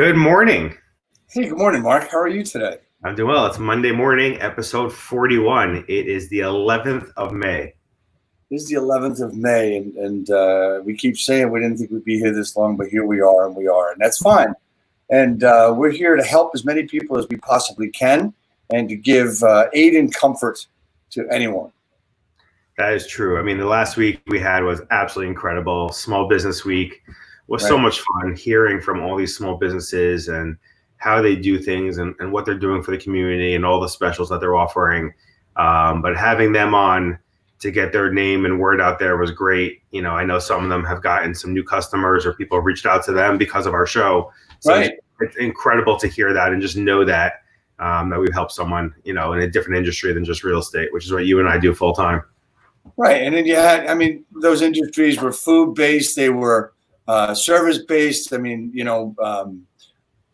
Good morning. Hey, good morning, Mark. How are you today? I'm doing well. It's Monday morning, episode 41. It is the 11th of May. This is the 11th of May, and we keep saying we didn't think we'd be here this long, but here we are, and that's fine. And we're here to help as many people as we possibly can and to give aid and comfort to anyone. That is true. I mean, the last week we had was absolutely incredible. Small Business Week was so much fun hearing from all these small businesses and how they do things and what they're doing for the community and all the specials that they're offering. But having them on to get their name and word out there was great. You know, I know some of them have gotten some new customers or people have reached out to them because of our show. So it's incredible to hear that and just know that that we've helped someone, you know, in a different industry than just real estate, which is what you and I do full time. Right. And then you had, I mean, those industries were food-based. They were service-based. I mean, you know,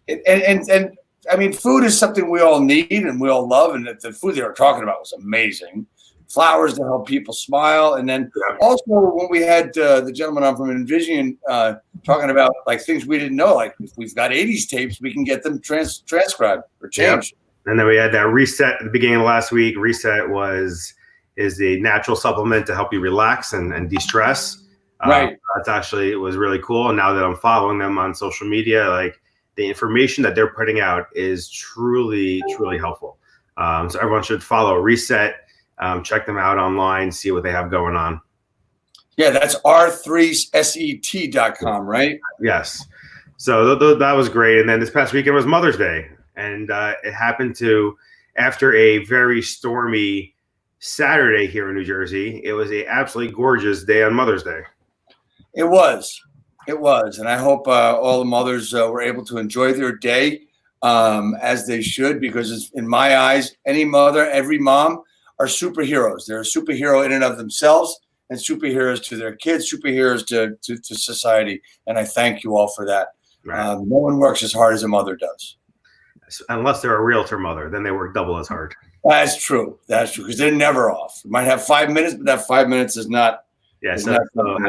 and I mean, food is something we all need and we all love. And the food they were talking about was amazing. Flowers to help people smile. And then also when we had the gentleman on from Envision talking about like things we didn't know, like if we've got 80s tapes, we can get them transcribed or changed. Yeah. And then we had that reset at the beginning of last week. Reset is a natural supplement to help you relax and de-stress. It was really cool. And now that I'm following them on social media, like the information that they're putting out is truly, truly helpful. So everyone should follow Reset. Check them out online, see what they have going on. Yeah, that's r3set.com, right? Yes. So that was great. And then this past weekend was Mother's Day. And it happened to, after a very stormy Saturday here in New Jersey, it was a absolutely gorgeous day on Mother's Day. It was. And I hope all the mothers were able to enjoy their day as they should, because in my eyes, any mother, every mom are superheroes. They're a superhero in and of themselves and superheroes to their kids, superheroes to society. And I thank you all for that. Right. No one works as hard as a mother does. Unless they're a realtor mother, then they work double as hard. That's true, because they're never off. You might have 5 minutes, but that 5 minutes is not. Yeah, so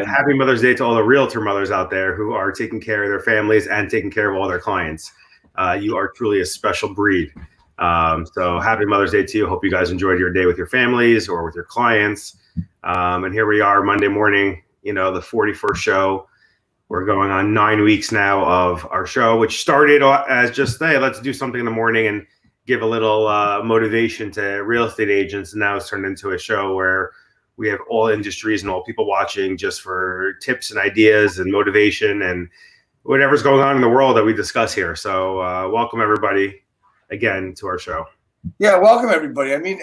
happy Mother's Day to all the realtor mothers out there who are taking care of their families and taking care of all their clients. You are truly a special breed. So happy Mother's Day to you. Hope you guys enjoyed your day with your families or with your clients. And here we are Monday morning, you know, the 41st show. We're going on 9 weeks now of our show, which started as just, hey, let's do something in the morning and give a little motivation to real estate agents. And now it's turned into a show where we have all industries and all people watching just for tips and ideas and motivation and whatever's going on in the world that we discuss here. So welcome everybody again to our show. Yeah, welcome everybody. I mean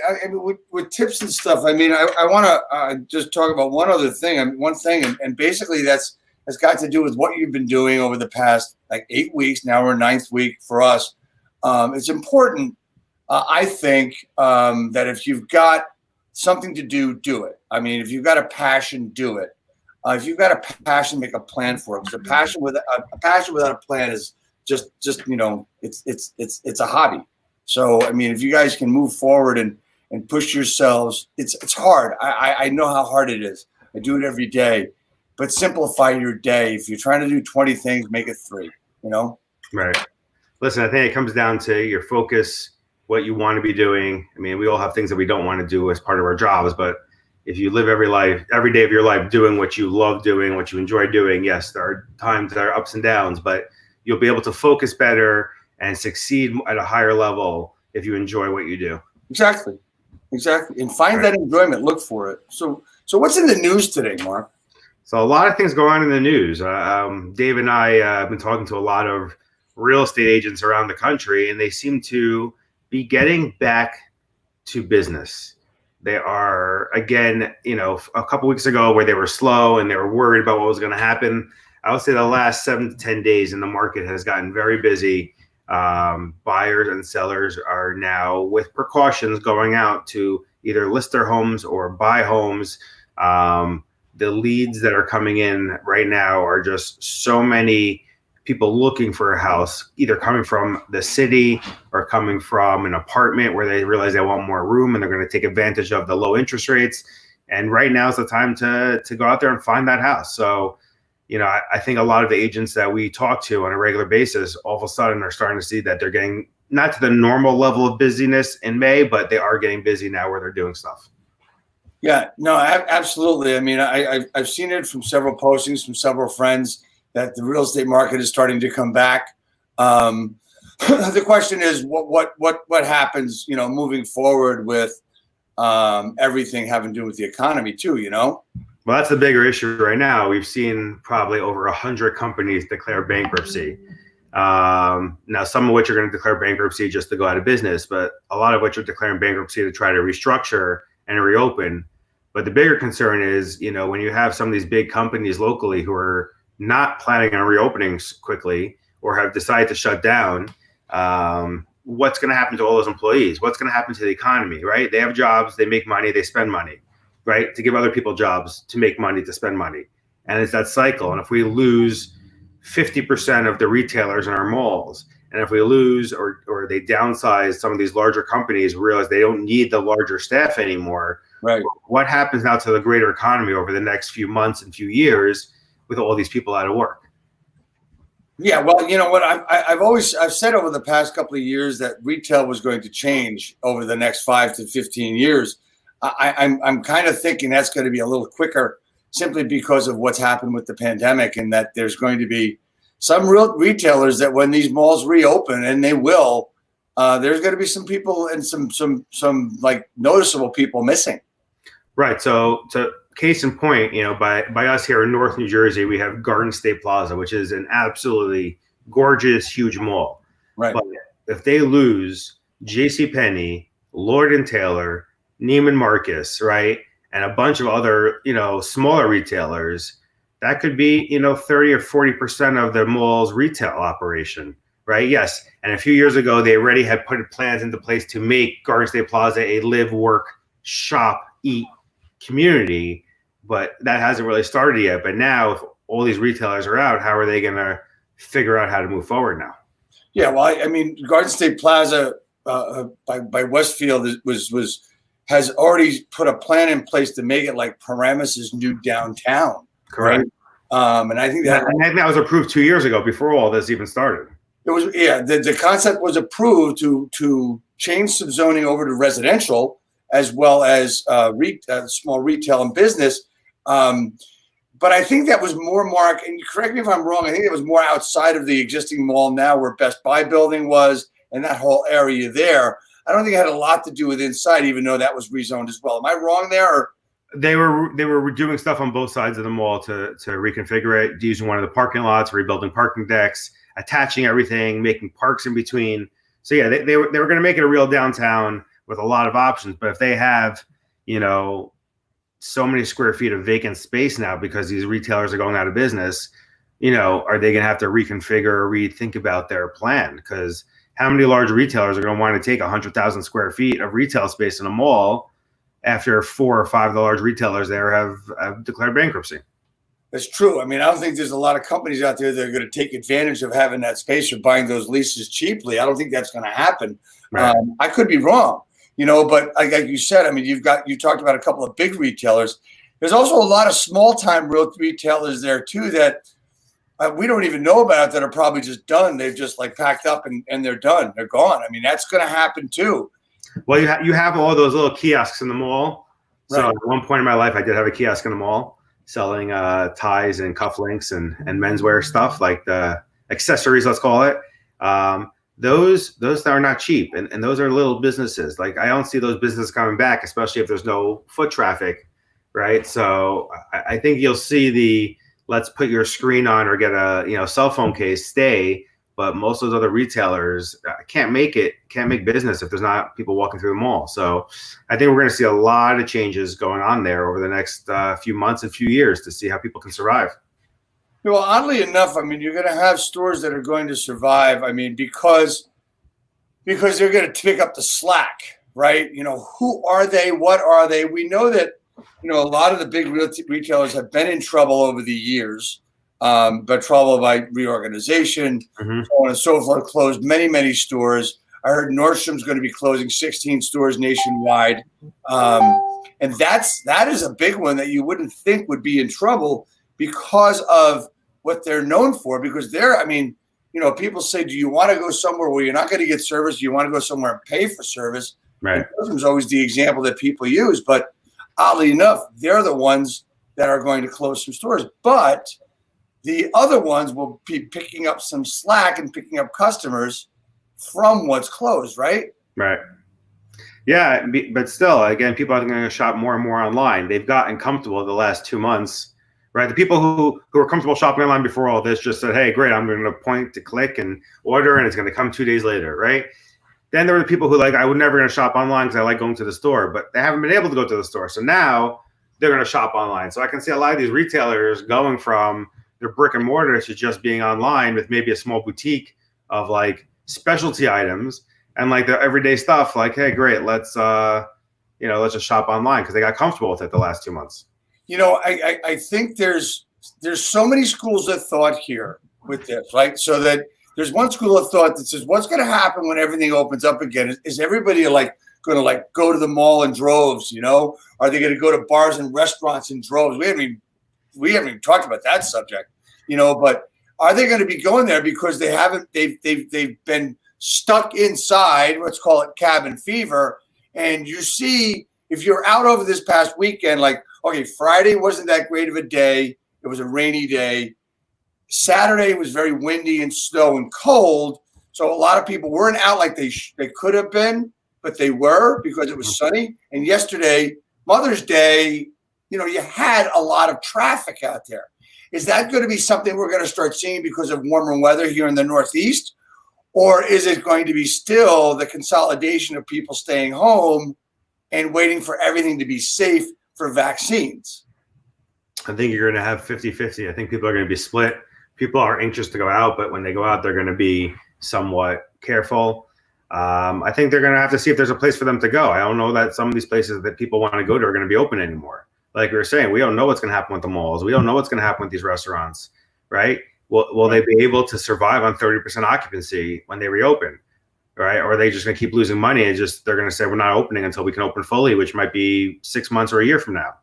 with tips and stuff, I mean, I want to just talk about one other thing. And basically that's got to do with what you've been doing over the past like 8 weeks. Now we're 9th week for us. It's important, I think, that if you've got something to do it. I mean, if you've got a passion, do it. If you've got a passion, make a plan for it. Because a passion without a plan is just you know, it's a hobby. So I mean, if you guys can move forward and push yourselves, it's hard. I know how hard it is. I do it every day, but simplify your day. If you're trying to do 20 things, make it 3. You know. Right. Listen, I think it comes down to your focus, what you want to be doing. I mean, we all have things that we don't want to do as part of our jobs, but if you live every day of your life doing what you love doing, what you enjoy doing, yes, there are times that are ups and downs, but you'll be able to focus better and succeed at a higher level if you enjoy what you do. Exactly. And find that enjoyment, look for it. So what's in the news today, Mark? So a lot of things go on in the news. Dave and I have been talking to a lot of real estate agents around the country, and they seem to be getting back to business. They are, again, you know, a couple weeks ago where they were slow and they were worried about what was going to happen. I would say the last 7 to 10 days in the market has gotten very busy. Buyers and sellers are now, with precautions, going out to either list their homes or buy homes. The leads that are coming in right now are just so many people looking for a house, either coming from the city or coming from an apartment where they realize they want more room and they're going to take advantage of the low interest rates. And right now is the time to go out there and find that house. So I think a lot of the agents that we talk to on a regular basis all of a sudden are starting to see that they're getting not to the normal level of busyness in May, but they are getting busy now where they're doing stuff. Yeah, no, absolutely. I mean, I've seen it from several postings from several friends that the real estate market is starting to come back. The question is, what happens, moving forward with everything having to do with the economy too, Well, that's the bigger issue right now. We've seen probably over 100 companies declare bankruptcy. Now, some of which are going to declare bankruptcy just to go out of business, but a lot of which are declaring bankruptcy to try to restructure and reopen. But the bigger concern is, when you have some of these big companies locally who are not planning on reopening quickly or have decided to shut down, what's going to happen to all those employees? What's going to happen to the economy, right? They have jobs, they make money, they spend money, right? To give other people jobs, to make money, to spend money. And it's that cycle. And if we lose 50% of the retailers in our malls, and if we lose or they downsize some of these larger companies, realize they don't need the larger staff anymore, right? What happens now to the greater economy over the next few months and few years with all these people out of work? Yeah, well, you know what, I've said over the past couple of years that retail was going to change over the next 5 to 15 years. I'm kind of thinking that's going to be a little quicker, simply because of what's happened with the pandemic, and that there's going to be some real retailers that when these malls reopen, and they will, there's going to be some people and some like noticeable people missing. Right. So to case in point, by us here in North New Jersey, we have Garden State Plaza, which is an absolutely gorgeous, huge mall. Right. But if they lose JCPenney, Lord & Taylor, Neiman Marcus, right, and a bunch of other, smaller retailers, that could be, 30 or 40% of the mall's retail operation, right? Yes. And a few years ago, they already had put plans into place to make Garden State Plaza a live, work, shop, eat community, but that hasn't really started yet. But now, if all these retailers are out, how are they going to figure out how to move forward now? Yeah, well, I mean, Garden State Plaza by Westfield has already put a plan in place to make it like Paramus's new downtown. Correct. Right? And I think that was approved 2 years ago, before all this even started. It was, yeah. The concept was approved to change some zoning over to residential, as well as small retail and business. But I think that was more, Mark, and correct me if I'm wrong, I think it was more outside of the existing mall now, where Best Buy building was, and that whole area there. I don't think it had a lot to do with inside, even though that was rezoned as well. Am I wrong there? Or? They were doing stuff on both sides of the mall to reconfigure it, using one of the parking lots, rebuilding parking decks, attaching everything, making parks in between. So yeah, they were going to make it a real downtown with a lot of options. But if they have, so many square feet of vacant space now because these retailers are going out of business, are they going to have to reconfigure or rethink about their plan? Because how many large retailers are going to want to take 100,000 square feet of retail space in a mall after 4 or 5 of the large retailers there have declared bankruptcy? That's true. I mean, I don't think there's a lot of companies out there that are going to take advantage of having that space or buying those leases cheaply. I don't think that's going to happen. Right. I could be wrong, but like you said, I mean, you talked about a couple of big retailers. There's also a lot of small time retailers there too that we don't even know about, that are probably just done. They've just like packed up and they're done. They're gone. I mean, that's going to happen too. Well, you have all those little kiosks in the mall. So right. At one point in my life, I did have a kiosk in the mall selling ties and cufflinks and menswear stuff, like the accessories, let's call it. Those are not cheap, and those are little businesses. Like, I don't see those businesses coming back, especially if there's no foot traffic, right? So I think you'll see the let's put your screen on or get a cell phone case stay. But most of those other retailers can't make business if there's not people walking through the mall. So I think we're going to see a lot of changes going on there over the next few months and few years to see how people can survive. Well, oddly enough, I mean, you're going to have stores that are going to survive. I mean, because they're going to pick up the slack, right? Who are they? What are they? We know that, a lot of the big retailers have been in trouble over the years. But trouble by reorganization, so on and so forth, closed many, many stores. I heard Nordstrom's going to be closing 16 stores nationwide. And that is a big one that you wouldn't think would be in trouble because of what they're known for, because they're, I mean, you know, people say, do you want to go somewhere where you're not going to get service? Do you want to go somewhere and pay for service? Right. Is always the example that people use, but oddly enough, they're the ones that are going to close some stores. But the other ones will be picking up some slack and picking up customers from what's closed, right? Right. Yeah, but still, again, people are going to shop more and more online. They've gotten comfortable the last 2 months, right? The people who were comfortable shopping online before all this just said, hey, great, I'm going to point to click and order, and it's going to come 2 days later, right? Then there were the people who I would never going to shop online because I like going to the store, but they haven't been able to go to the store. So now they're going to shop online. So I can see a lot of these retailers going from their brick and mortar to just being online with maybe a small boutique of specialty items and the everyday stuff. Hey, great, let's just shop online because they got comfortable with it the last 2 months. You know, I think there's so many schools of thought here with this, right? So that there's one school of thought that says, what's going to happen when everything opens up again? Is everybody going to go to the mall in droves? You know, are they going to go to bars and restaurants in droves? We haven't even talked about that subject, you know. But are they going to be going there because they've been stuck inside? Let's call it cabin fever. And you see, if you're out over this past weekend, okay, Friday wasn't that great of a day. It was a rainy day. Saturday was very windy and snow and cold. So a lot of people weren't out like they could have been, but they were because it was sunny. And yesterday, Mother's Day, you know, you had a lot of traffic out there. Is that going to be something we're going to start seeing because of warmer weather here in the Northeast? Or is it going to be still the consolidation of people staying home and waiting for everything to be safe for vaccines? I think you're going to have 50-50. I think people are going to be split. People are anxious to go out, but when they go out, they're going to be somewhat careful. I think they're going to have to see if there's a place for them to go. I don't know that some of these places that people want to go to are going to be open anymore. Like we were saying, we don't know what's going to happen with the malls. We don't know what's going to happen with these restaurants, right? Will they be able to survive on 30% occupancy when they reopen, right? Or are they just going to keep losing money and they're going to say we're not opening until we can open fully, which might be 6 months or a year from now,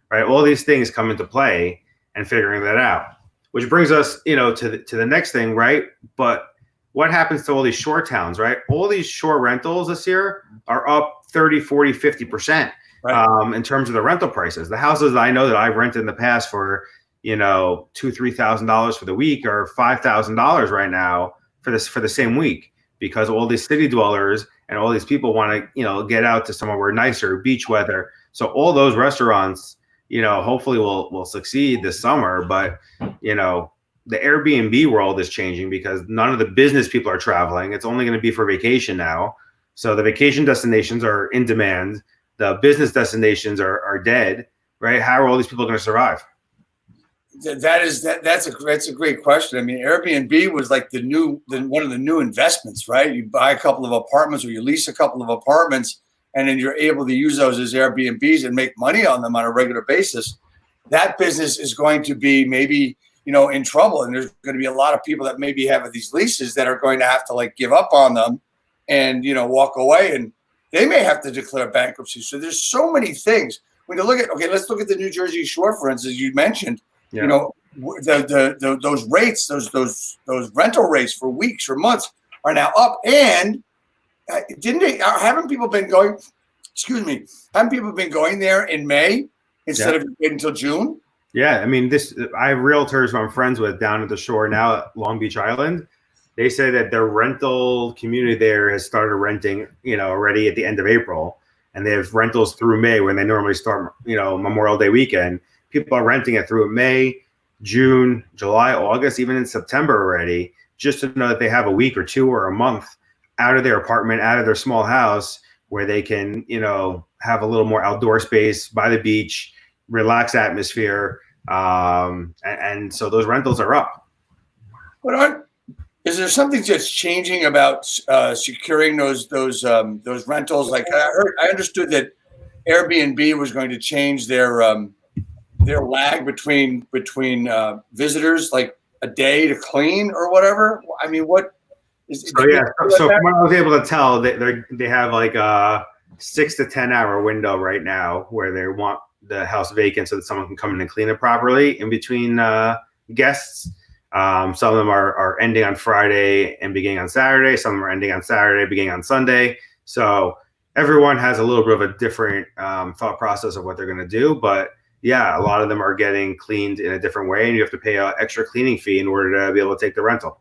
right? All these things come into play and figuring that out, which brings us, you know, to the next thing, right? But what happens to all these shore towns, right? All these shore rentals this year are up 30, 40, 50%, right, in terms of the rental prices. The houses I know that I've rented in the past for, you know, $2,000-$3,000 for the week or $5,000 right now for the same week, because all these city dwellers and all these people want to, you know, get out to somewhere nicer, beach weather. So all those restaurants, you know, hopefully will succeed this summer. But, you know, the Airbnb world is changing because none of the business people are traveling. It's only going to be for vacation now. So the vacation destinations are in demand. The business destinations are dead, right? How are all these people going to survive? That's a great question. I mean, Airbnb was like one of the new investments, right? You buy a couple of apartments or you lease a couple of apartments, and then you're able to use those as Airbnbs and make money on them on a regular basis. That business is going to be maybe, you know, in trouble, and there's going to be a lot of people that maybe have these leases that are going to have to give up on them and, you know, walk away, and they may have to declare bankruptcy. So there's so many things. When you look at, let's look at the New Jersey Shore, for instance, you mentioned. Yeah. You know, those rates, those rental rates for weeks or months are now up. And haven't people been going? Excuse me, haven't people been going there in May instead of waiting until June? Yeah, I mean, I have realtors who I'm friends with down at the shore now at Long Beach Island. They say that their rental community there has started renting, you know, already at the end of April, and they have rentals through May when they normally start, you know, Memorial Day weekend. People are renting it through May, June, July, August, even in September already, just to know that they have a week or two or a month out of their apartment, out of their small house, where they can, you know, have a little more outdoor space by the beach, relaxed atmosphere. And so those rentals are up. But is there something that's changing about securing those rentals? Like I understood that Airbnb was going to change their lag between visitors, like a day to clean or whatever. I mean, what is? So from what I was able to tell, they have like a 6 to 10 hour window right now where they want the house vacant so that someone can come in and clean it properly in between guests. Some of them are ending on Friday and beginning on Saturday. Some of them are ending on Saturday, beginning on Sunday. So everyone has a little bit of a different thought process of what they're going to do. But yeah, a lot of them are getting cleaned in a different way, and you have to pay an extra cleaning fee in order to be able to take the rental.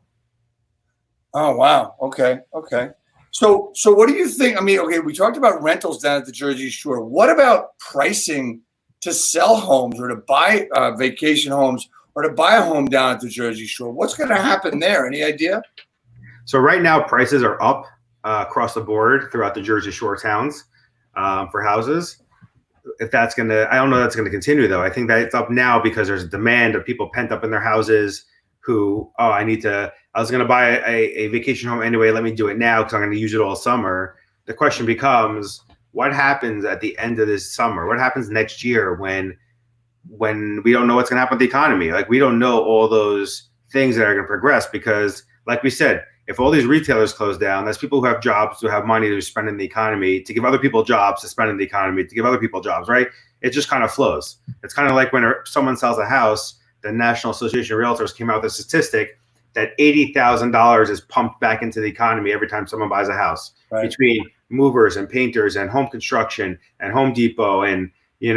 Oh, wow. Okay. Okay. So what do you think? I mean, okay, we talked about rentals down at the Jersey Shore. What about pricing to sell homes or to buy vacation homes or to buy a home down at the Jersey Shore? What's going to happen there? Any idea? So right now, prices are up across the board throughout the Jersey Shore towns for houses. If that's going to, I don't know that's going to continue though. I think that it's up now because there's a demand of people pent up in their houses who, I was going to buy a vacation home anyway. Let me do it now because I'm going to use it all summer. The question becomes, what happens at the end of this summer? What happens next year when we don't know what's going to happen with the economy? Like, we don't know all those things that are going to progress because, like we said, if all these retailers close down, that's people who have jobs, who have money to spend in the economy, to give other people jobs, to spend in the economy, to give other people jobs, right? It just kind of flows. It's kind of like when someone sells a house, the National Association of Realtors came out with a statistic that $80,000 is pumped back into the economy every time someone buys a house, right? Between movers and painters and home construction and Home Depot and food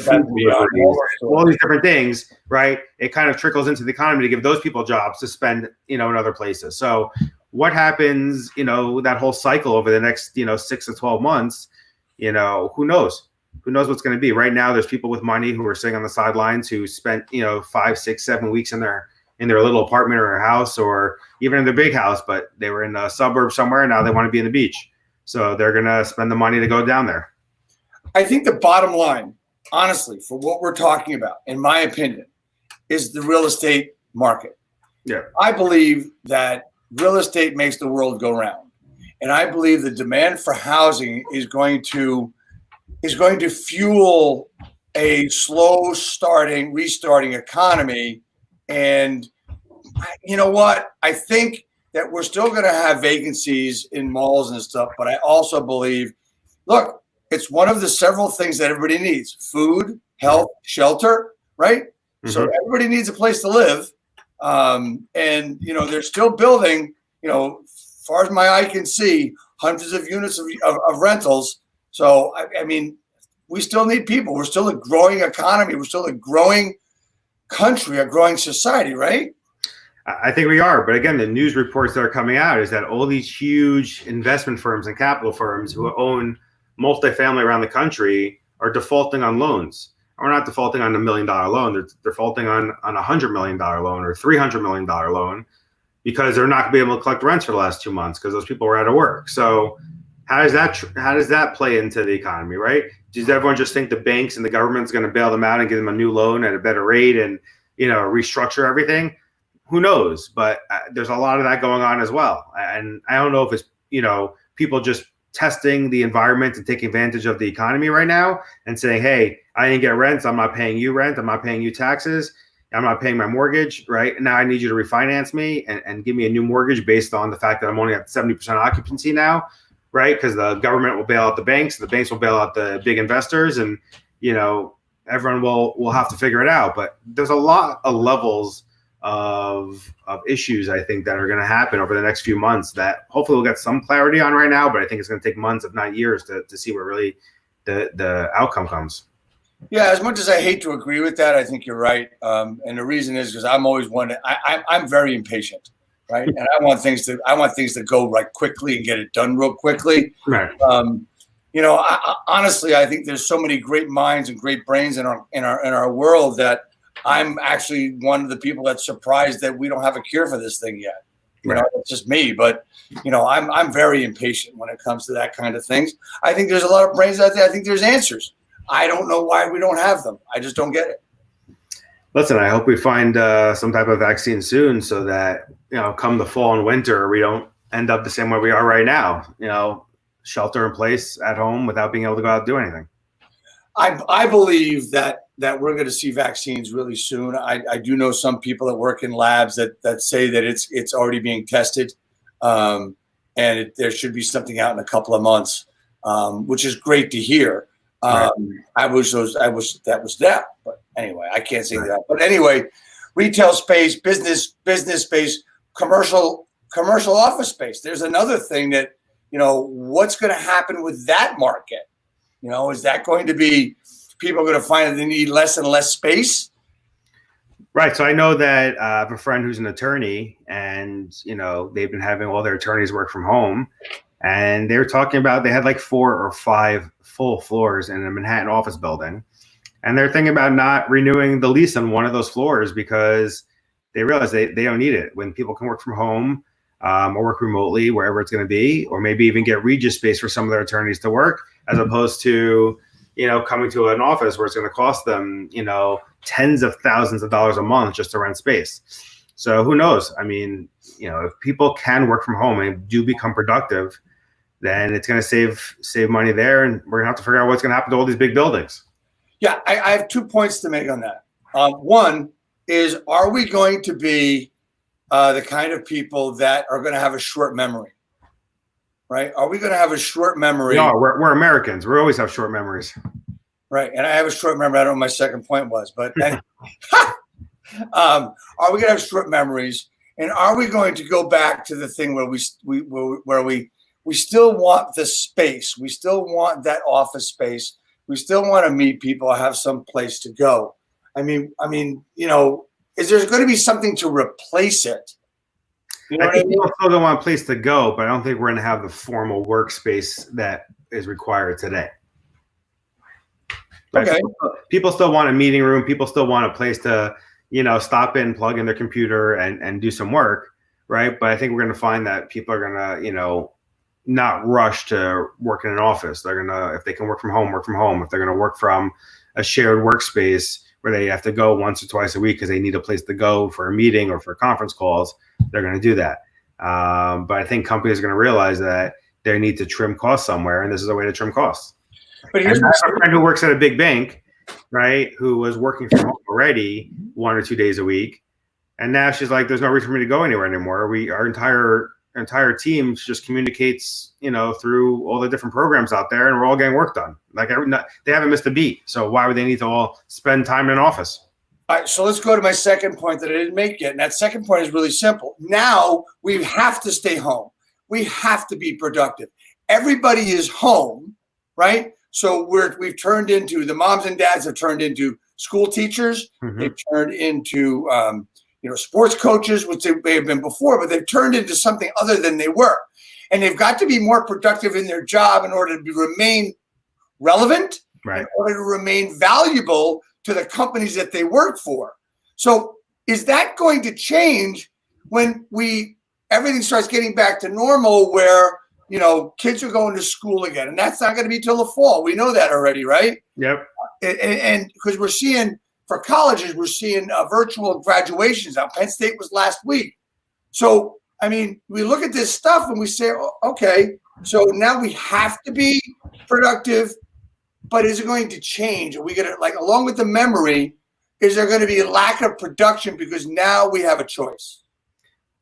deliveries, all these different things, right? It kind of trickles into the economy to give those people jobs to spend, in other places. So what happens, that whole cycle over the next, 6 to 12 months, who knows? Who knows what's going to be? Right now, there's people with money who are sitting on the sidelines who spent, 5, 6, 7 weeks in their little apartment or a house or even in their big house, but they were in a suburb somewhere and now they want to be in the beach. So they're going to spend the money to go down there. I think the bottom line, honestly, for what we're talking about, in my opinion, is the real estate market. Yeah. I believe that real estate makes the world go round. And I believe the demand for housing is going to fuel a slow restarting economy. And you know what? I think that we're still going to have vacancies in malls and stuff, but I also believe, look, it's one of the several things that everybody needs: food, health, shelter, right? Mm-hmm. So everybody needs a place to live. And, they're still building, as far as my eye can see, hundreds of units of rentals. So, I mean, we still need people. We're still a growing economy. We're still a growing country, a growing society, right? I think we are. But again, the news reports that are coming out is that all these huge investment firms and capital firms who own multifamily around the country are defaulting on loans. We're not defaulting on $1 million loan. They're defaulting on $100 million loan or $300 million loan because they're not going to be able to collect rents for the last 2 months because those people were out of work. So how does that play into the economy, right? Does everyone just think the banks and the government's going to bail them out and give them a new loan at a better rate and restructure everything? Who knows? But there's a lot of that going on as well. And I don't know if it's people just testing the environment and taking advantage of the economy right now and saying, hey, I didn't get rent, so I'm not paying you rent, I'm not paying you taxes, I'm not paying my mortgage, right? Now I need you to refinance me and give me a new mortgage based on the fact that I'm only at 70% occupancy now, right? Because the government will bail out the banks will bail out the big investors, and everyone will have to figure it out. But there's a lot of levels of issues, I think, that are going to happen over the next few months that hopefully we'll get some clarity on right now, but I think it's going to take months, if not years, to see where really the outcome comes. Yeah, as much as I hate to agree with that, I think you're right. And the reason is because I'm always one. I'm very impatient, right? And I want things to go right quickly and get it done real quickly. Right. Honestly, I think there's so many great minds and great brains in our world that I'm actually one of the people that's surprised that we don't have a cure for this thing yet. It's just me, but I'm very impatient when it comes to that kind of things. I think there's a lot of brains out there. I think there's answers. I don't know why we don't have them. I just don't get it. Listen, I hope we find some type of vaccine soon so that, come the fall and winter, we don't end up the same way we are right now, shelter in place at home without being able to go out and do anything. I believe that we're going to see vaccines really soon. I do know some people that work in labs that say that it's already being tested, and there should be something out in a couple of months, which is great to hear. Right. I wish that was that. But anyway, I can't say that. But anyway, retail space, business space, commercial office space. There's another thing that, what's going to happen with that market? Is that going to be people are going to find that they need less and less space? Right. So I know that I have a friend who's an attorney, and they've been having all their attorneys work from home, and they were talking about they had like 4 or 5 full floors in a Manhattan office building, and they're thinking about not renewing the lease on one of those floors because they realize they don't need it when people can work from home or work remotely wherever it's going to be, or maybe even get Regis space for some of their attorneys to work, as opposed to coming to an office where it's going to cost them, tens of thousands of dollars a month just to rent space. So who knows? I mean, if people can work from home and do become productive, then it's going to save money there. And we're going to have to figure out what's going to happen to all these big buildings. Yeah, I have 2 points to make on that. One is, are we going to be the kind of people that are going to have a short memory? Right? Are we going to have a short memory? No, we're Americans. We always have short memories. Right. And I have a short memory. I don't know what my second point was, but are we going to have short memories? And are we going to go back to the thing where we still want the space? We still want that office space. We still want to meet people, have some place to go. I mean, is there going to be something to replace it? I think people still don't want a place to go, but I don't think we're going to have the formal workspace that is required today. Right? Okay. People still want a meeting room. People still want a place to, stop in, plug in their computer and do some work. Right. But I think we're going to find that people are going to, not rush to work in an office. They're going to, if they can work from home, work from home. If they're going to work from a shared workspace where they have to go once or twice a week because they need a place to go for a meeting or for conference calls, they're going to do that. But I think companies are going to realize that they need to trim costs somewhere, and this is a way to trim costs. But here's a friend who works at a big bank, right, who was working from home already 1 or 2 days a week, and now she's like, "There's no reason for me to go anywhere anymore." Our entire team just communicates, through all the different programs out there, and we're all getting work done. Like they haven't missed a beat. So why would they need to all spend time in an office? All right, so let's go to my second point that I didn't make yet. And that second point is really simple. Now we have to stay home. We have to be productive. Everybody is home, right? So we've turned into, the moms and dads have turned into school teachers. Mm-hmm. They've turned into sports coaches, which they may have been before, but they've turned into something other than they were. And they've got to be more productive in their job in order to remain relevant, right, in order to remain valuable to the companies that they work for. So is that going to change when everything starts getting back to normal, where, kids are going to school again? And that's not going to be till the fall. We know that already, right? Yep. And because we're seeing, for colleges, we're seeing virtual graduations. Now, Penn State was last week. So, I mean, we look at this stuff and we say, okay, so now we have to be productive, but is it going to change? Are we going to, like, along with the memory, is there going to be a lack of production because now we have a choice?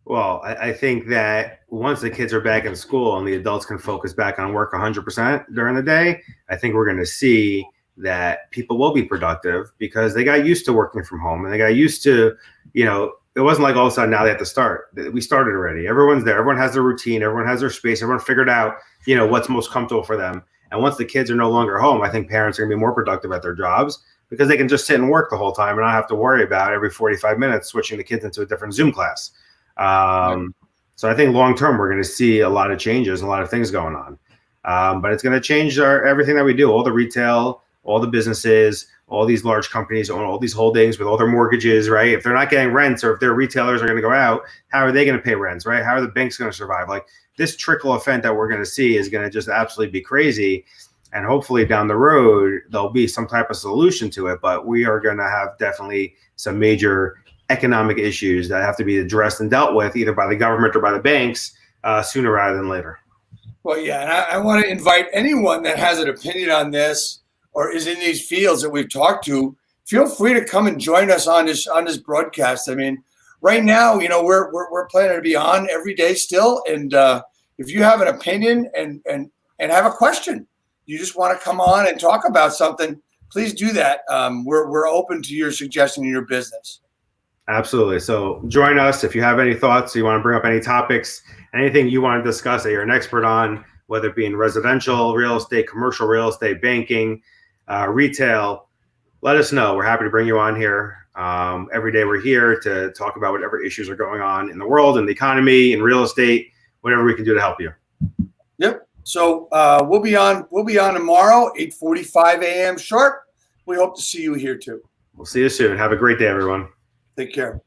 Well, I think that once the kids are back in school and the adults can focus back on work 100% during the day, I think we're going to see that people will be productive because they got used to working from home, and they got used to, it wasn't like all of a sudden now they have to start. We started already. Everyone's there. Everyone has their routine. Everyone has their space. Everyone figured out, what's most comfortable for them. And once the kids are no longer home, I think parents are going to be more productive at their jobs because they can just sit and work the whole time and not have to worry about every 45 minutes switching the kids into a different Zoom class. So I think long term, we're going to see a lot of changes and a lot of things going on. But it's going to change everything that we do, all the retail, all the businesses, all these large companies own all these holdings with all their mortgages, right? If they're not getting rents, or if their retailers are going to go out, how are they going to pay rents, right? How are the banks going to survive? Like, this trickle effect that we're going to see is going to just absolutely be crazy. And hopefully down the road, there'll be some type of solution to it. But we are going to have definitely some major economic issues that have to be addressed and dealt with either by the government or by the banks sooner rather than later. Well, yeah, and I want to invite anyone that has an opinion on this or is in these fields that we've talked to. Feel free to come and join us on this broadcast. I mean, right now, we're planning to be on every day still, and if you have an opinion and have a question, you just want to come on and talk about something, please do that. We're open to your suggestion in your business. Absolutely. So join us if you have any thoughts, you want to bring up any topics, anything you want to discuss that you're an expert on, whether it be in residential real estate, commercial real estate, banking, retail. Let us know. We're happy to bring you on here. Every day we're here to talk about whatever issues are going on in the world, in the economy, in real estate, whatever we can do to help you. Yep. So we'll be on tomorrow, 8:45 a.m. sharp. We hope to see you here too. We'll see you soon. Have a great day, everyone. Take care.